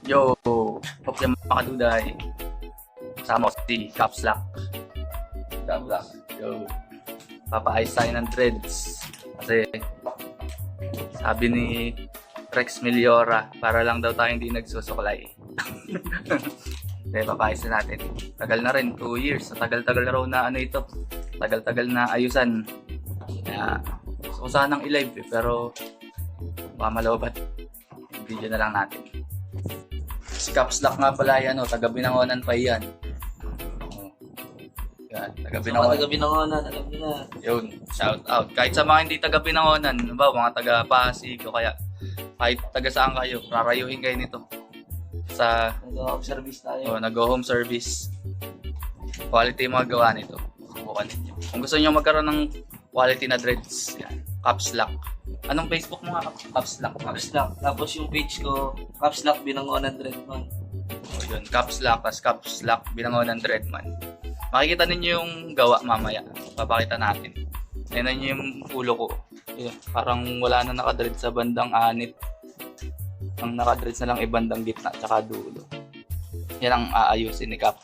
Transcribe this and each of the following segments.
Yo, hope yung makaduday. Kasama ko si Caps Lock. Yo, papaayos tayo ng dreads. Kasi sabi ni Rex Meliora, para lang daw tayo hindi nagsusuklay. Kaya papaayos na natin. Tagal na rin, 2 years. Tagal-tagal na raw na ano ito. Tagal-tagal na ayusan. Kaya gusto ko sanang i-live pero mamalobat. Video na lang natin. Si Caps Lock nga pala yan, taga Binangonan pa yan. Yan, taga Binangonan. Taga Binangonan, alam niyo na. Yun, shout out. Kahit sa mga hindi taga Binangonan, ba, mga taga Pasig o kaya kahit taga saan kayo, rarayuhin kayo nito. Sa Nag-home service tayo. nag-home service. Quality yung mga gawa nito. Subukan ninyo. Kung gusto niyo magkaroon ng quality na dreads, yan, Caps Lock. Anong Facebook mo nga? Caps Lock. Caps Lock. Tapos yung page ko, Caps Lock Binangonan Dreadman. O yun, Caps Lock, Caps Lock, Binangonan Dreadman. Makikita ninyo yung gawa mamaya. Papakita natin. Tignan nyo yung ulo ko. Ayan, parang wala na nakadread sa bandang anit. Ang nakadreads na lang ay bandang gitna tsaka dulo. Yan ang aayusin ni Cap.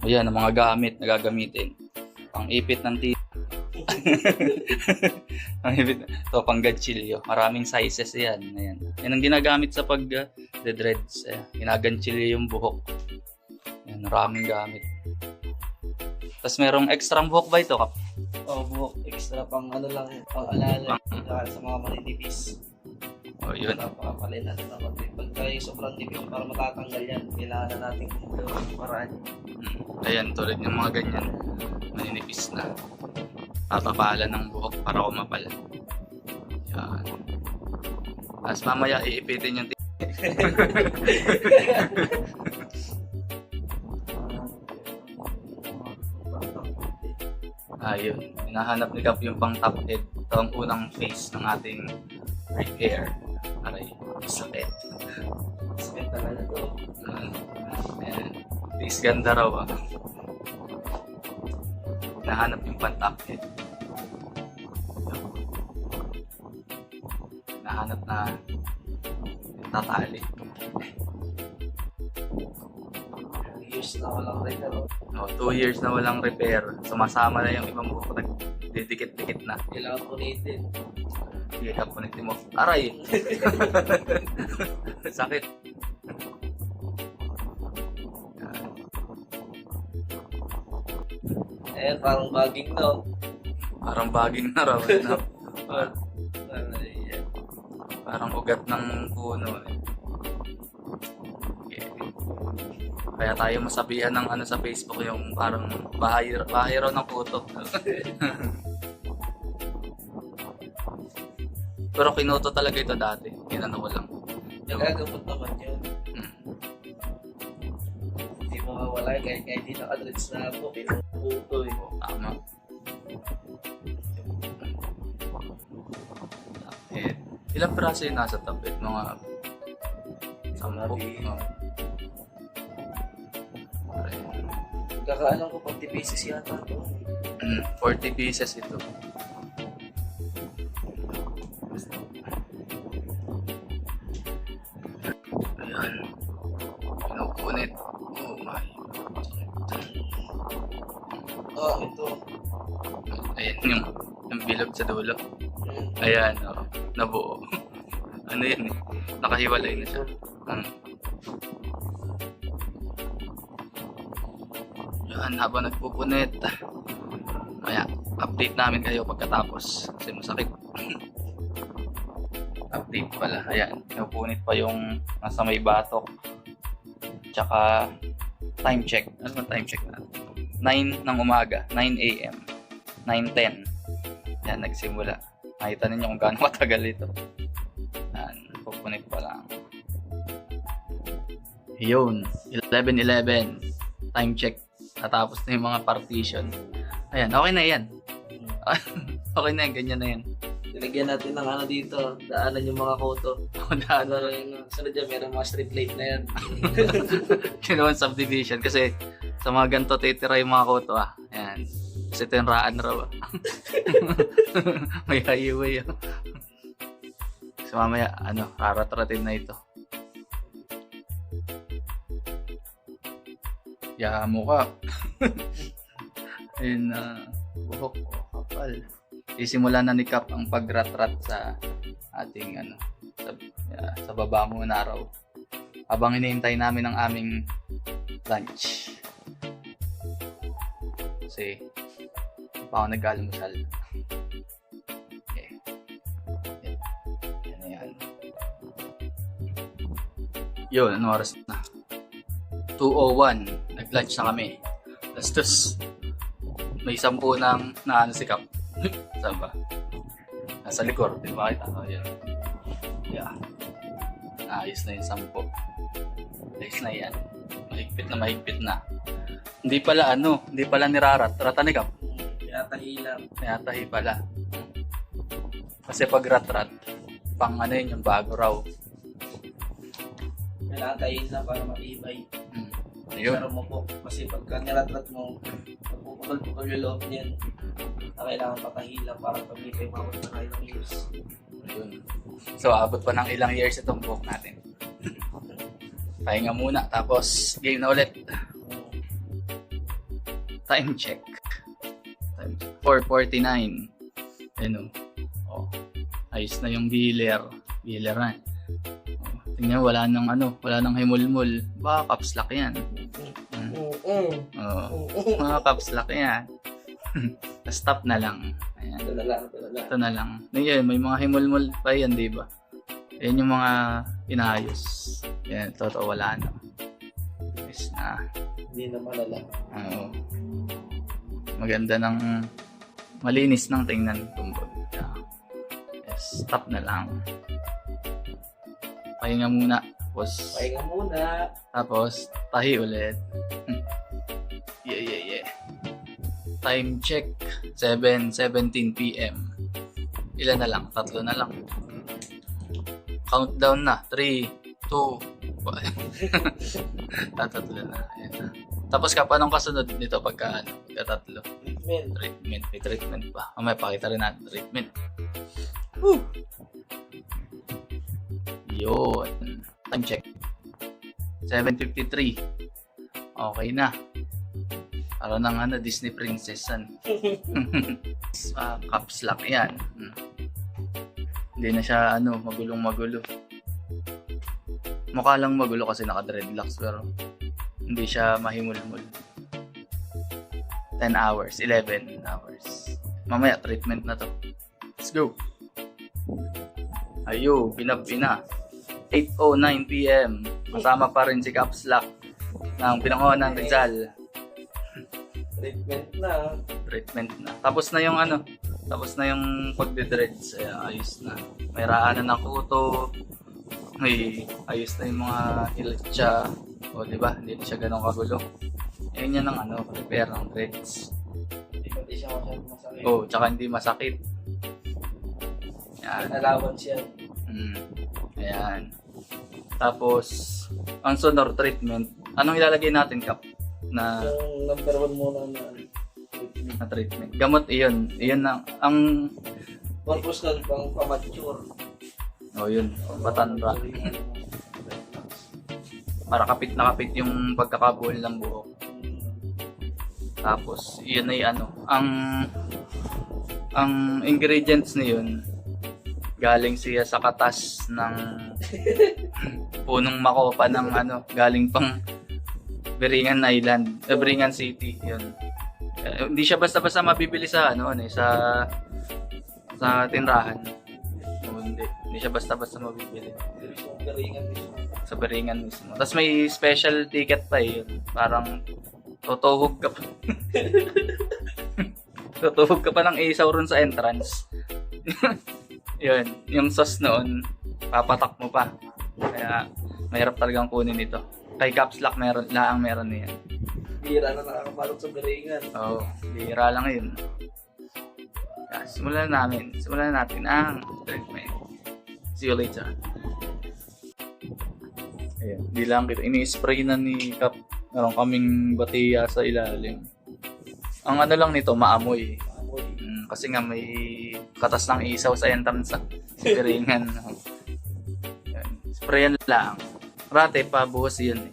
Ayan, ang mga gamit na gagamitin. Pang ipit ng tita. Ang ipit. Ito, pang gatchilyo. Maraming sizes yan. Ayan. Yan ang ginagamit sa pag-dreads. Ginaganchilyo yung buhok. Yan, maraming gamit. Tapos merong extra buhok ba ito, Kap? Buhok. Extra pang ano lang, pang alala. Sa mga manitipis. O, yun. Napakapalin natin na pag tayo sobrang tipis para matatanggal yan. Kailangan na natin paraan. Ayan, tulad ng mga ganyan. Maninipis na. Papapalan ng buhok para kumapal. Yan. Tapos mamaya iipitin yung ayun. Hinahanap ni Cap yung pang top head. Ito ang unang face ng ating repair. Aray, sakit. Sakit talaga to. Ayan. Face ganda raw. Hinahanap yung pang top head. Hinahanap na tatali. Years na walang repair. 2 years na walang repair. Sumasama na yung ibang buhok. Didikit-dikit na. Kailangan punitin. Hindi ka punitin mo. Aray! Sakit. Ayan, parang baging na. Parang baging na raw. No? Ayan. Parang ugat ng puno. Okay. Kaya tayo masabihan ng ano sa Facebook yung parang bahay raw ng puto. Pero kinuto talaga ito dati. Ginano ko lang. Nagagamot naman yun. Hmm. Hindi mawawala kahit hindi nakadreads na po. Puto eh. Tama. Eh, ilang piraso yung nasa tablet? Mga 10. Kakaalam ko 40 pieces yata ito. 40 pieces ito. Ayan. Pinupunit. Oh my. Ito. Ayan yung bilog sa dulo. Ayan, nabuo. Ano yun eh? Nakahiwalay na siya. Yan, habang nagpupunit. Maya, update namin kayo pagkatapos. Kasi masakit. Update pala. Ayan, pinupunit pa yung nasa may batok. Tsaka, time check. Ano ba time check natin? 9 ng umaga. 9 a.m. 9:10. Yan, nagsimula. Nakita ninyo kung gaano katagal ito. Yan, pupunit pa lang. Yun, 11:11. Time check. Natapos na yung mga partition. Ayan, okay na yan. Okay na yan, ganyan na yan. Nilagyan natin ng ano dito. Daanan yung mga koto. Daan Ano yung sunod dyan, meron mga street light na yan. ginawan subdivision kasi sa mga ganito titira yung mga koto Ayan. Kasi ito yung raan raw May highway So mamaya, raratratin na ito. Yamo ka. Ayun na, buhok ko, kapal. Isimula na ni Cap ang pagrat-rat sa ating sa baba muna raw. Habang hinihintay namin ang aming lunch. Kasi, hindi pa ako nag-almusal. Okay. Yan na yan. Yun, anong oras na? 2:01. Nag-lunch na kami. Bastos. May 10 nang naano si Cap. Saan ba? Nasa likod. Di ba kita? Oh, yan. Yeah. Ayos na yung 10. Ayos na yan. Mahigpit na. Hindi pala nirarat. Rata ni Cap. Tinatahi lang. Tinatahi pala. Kasi pag rat-rat, pang yun yung bago raw. Tinatahin lang para matibay. Ayun. Pero mo po, kasi pagka niratrat mo, magpupukol-pukol yung loob niyan. Kailangan patahilan para pag hindi kayo mawag na ilang years. Ayun. So, abot pa ng ilang years itong buhok natin. Pahinga muna, tapos game na ulit. Time check. 4:49. Ayun o. Ayos na yung dealer. Dealer na. Tingnan, wala nang himulmul. Baka caps lock yan. Mga caps lock yan. Stop na lang. Ayan. Ito na lang. Ngayon, may mga himulmul pa yan, di ba? Yan yung mga inayos. Yan, totoo, wala na. Yes na. Hindi na malala. Oo. Maganda ng malinis ng tingnan. Tumbog. Yes, stop na lang. Pahinga muna. Pahinga muna. Tapos, tahi ulit. Yeah. Time check. 7:17 p.m. Ilan na lang? 3 na lang. Countdown na. 3, 2, 1. Tatlo na. Ayan na. Tapos anong kasunod nito pagka tatlo? Treatment. May treatment pa. May pakita rin natin treatment. Woo! Yun. Time check. 7:53. Okay na. Para ng Disney princess yan. Caps lock yan. Hindi na siya magulong-magulo. Mukha lang magulo kasi naka-dreadlocks pero hindi siya mahimulmul. 10 hours, 11 hours. Mamaya treatment na to. Let's go. Ayo, pinapina. 8:09 p.m. Kasama pa rin si Caps Lock ng Pinangunan ng Rizal. Treatment na. Tapos na yung tapos na yung pagde-dreads. Ayos na. May raanan ng kuto. May ayos na yung mga ilitsa. O diba? Hindi na siya ganun kagulo. Ayun yan ang prepare ng dreads. Hindi siya masakit. Oh, tsaka hindi masakit. Yan. Allowance yan. Ayan. Tapos, ang sonor treatment, anong ilalagay natin, Cap? Yung number 1 muna na treatment. Gamot, iyon. Iyon ang purpose nun pang pamature. Yun. Patanda. Para kapit na kapit yung pagkakabuhol ng buhok. Tapos, yun ay ang ingredients na yun, galing siya sa katas ng punong makopa ng galing pang Beringan Island, Beringan City, yun. Hindi siya basta-basta mabibili sa sa tinrahan. Hindi siya basta-basta mabibili. Sa Beringan mismo. Tapos may special ticket pa yun. Parang tutuhog ka pa. Tutuhog ka pa ng isaw ron sa entrance. Yun, yung sauce noon, papatak mo pa. Kaya mahirap talagang kunin ito. Kay Caps Lock meron niyan. Bira na nakakabalot sa Beringan. Oo, bira lang yun. Simulan natin ang treatment. See you later. Ayan, di lang kita. Ini-spray na ni Cap. Meron kaming batiya sa ilalim. Ang lang nito, maamoy. Kasi nga may katas ng isaw sa entrance sa Beringan. Sprayan lang. Rate pa buhos yun eh.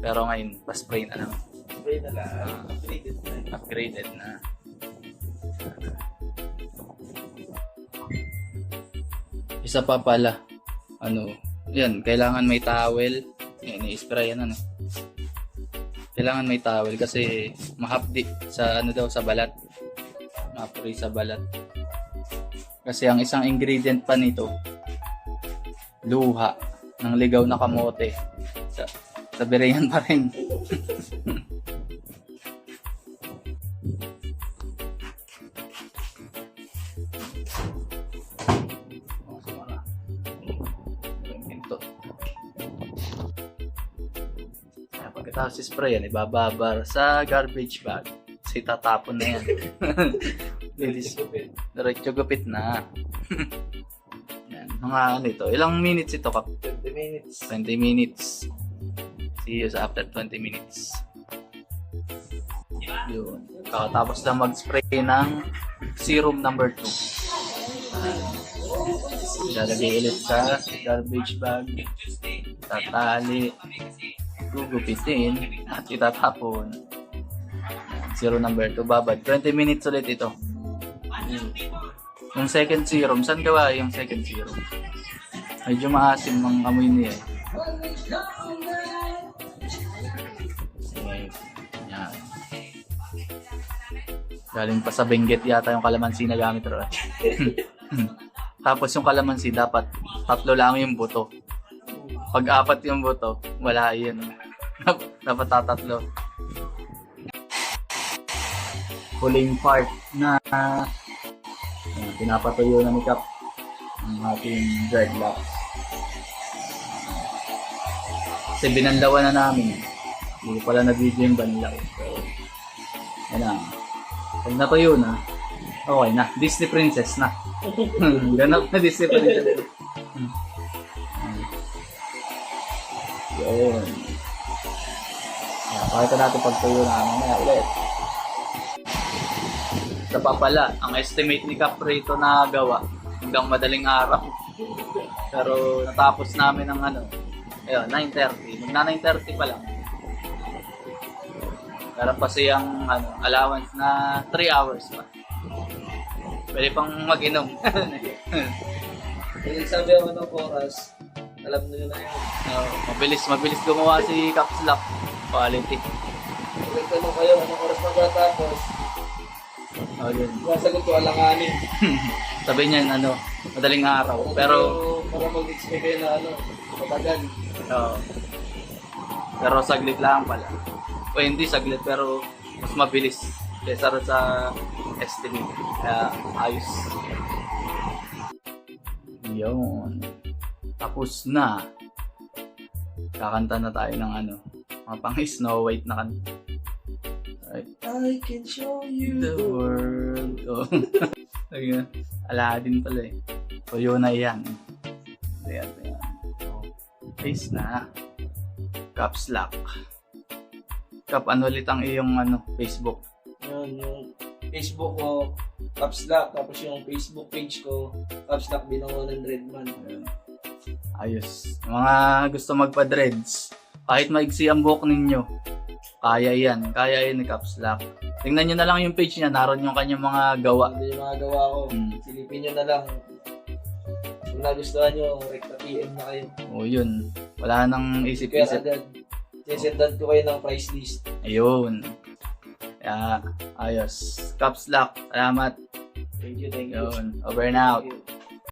Pero ngayon, pa-spray na lang. Sabay na lang. Upgraded na. Upgraded na. Isa pa pala, yan, kailangan may towel. Yan, i-spray yan, Kailangan may towel kasi mahapdi sa sa balat. Mapuri sa balat. Kasi ang isang ingredient pa nito, luha ng ligaw na kamote. Sa birayan pa rin. Pagkatapos spray yan, ibababar sa garbage bag. Kasi tatapon na yan. Diretso gupit na. Yan. Mga ilang minutes ito? 20 minutes. 20 minutes. See you after 20 minutes. Yun. Tapos lang mag-spray ng serum number 2. Ilalagay ulit sa garbage bag. Tatali. Gugupitin at itatapon. Serum number 2, babad. 20 minutes ulit ito. Yung second serum, saan gawa yung second serum? Medyo maasim ng amoy niya eh. Yan. Galing pa sa Benguet yata yung kalamansi na gamit rin. Tapos yung kalamansi dapat 3 lang yung buto. Pag 4 yung buto, wala yun. Dapat 3. Huling part na pinapatuyo na ni Cap ang ating dreadlocks. Kasi binanlawan na namin. Hindi pala na-video yung banlaw. So, yan na. Pag natuyo na, okay na. Disney princess na. Ganap na Disney princess. Yun. Pakita natin pagtuyo na mamaya ulit. Ito pa pala, ang estimate ni Cap rito na gawa hanggang madaling araw. Pero natapos namin ng ayun, 9:30. Magna 9:30 pa lang. Pero pa siyang allowance na 3 hours pa. Pwede pang mag-inom. Kasi sabi ako ng oras, alam nyo na yun. Mabilis gumawa si Caps Lock. Quality. Nagtanong kayo, anong oras magtatapos? Yun. Masagot ko alanganin. Sabi niyan, madaling araw. Pero para mag-expect kayo na matagal. Pero saglit lang pala. O hindi saglit, pero mas mabilis kaysa sa estimate. Kaya ayos. Yun. Tapos na. Kakanta na tayo ng mga pang Snow White na kanta. Right. I can show you The world. Oh. Ayun. Aladdin pala eh. So yun na yan. Ayan. Face na. Caps Lock. Cap, ulit ang iyong Facebook? Yun, yung Facebook ko, Caps Lock. Tapos yung Facebook page ko, Caps Lock Binango ng Dreadman. Ayos. Mga gusto magpa-dreads, kahit maigsi ang buhok ninyo, kaya yan ni Caps Lock. Tingnan nyo na lang yung page niya, naroon yung kanyang mga gawa. Ano yung mga gawa ko, silipin nyo na lang. Kung nagustuhan nyo, rekta PM na kayo. O yun, wala nang isip-isip. Kaya agad, sisendan ko kayo ng price list. Ayun. Kaya, ayos. Caps Lock, salamat. Thank you. Yun, over and out. Thank you.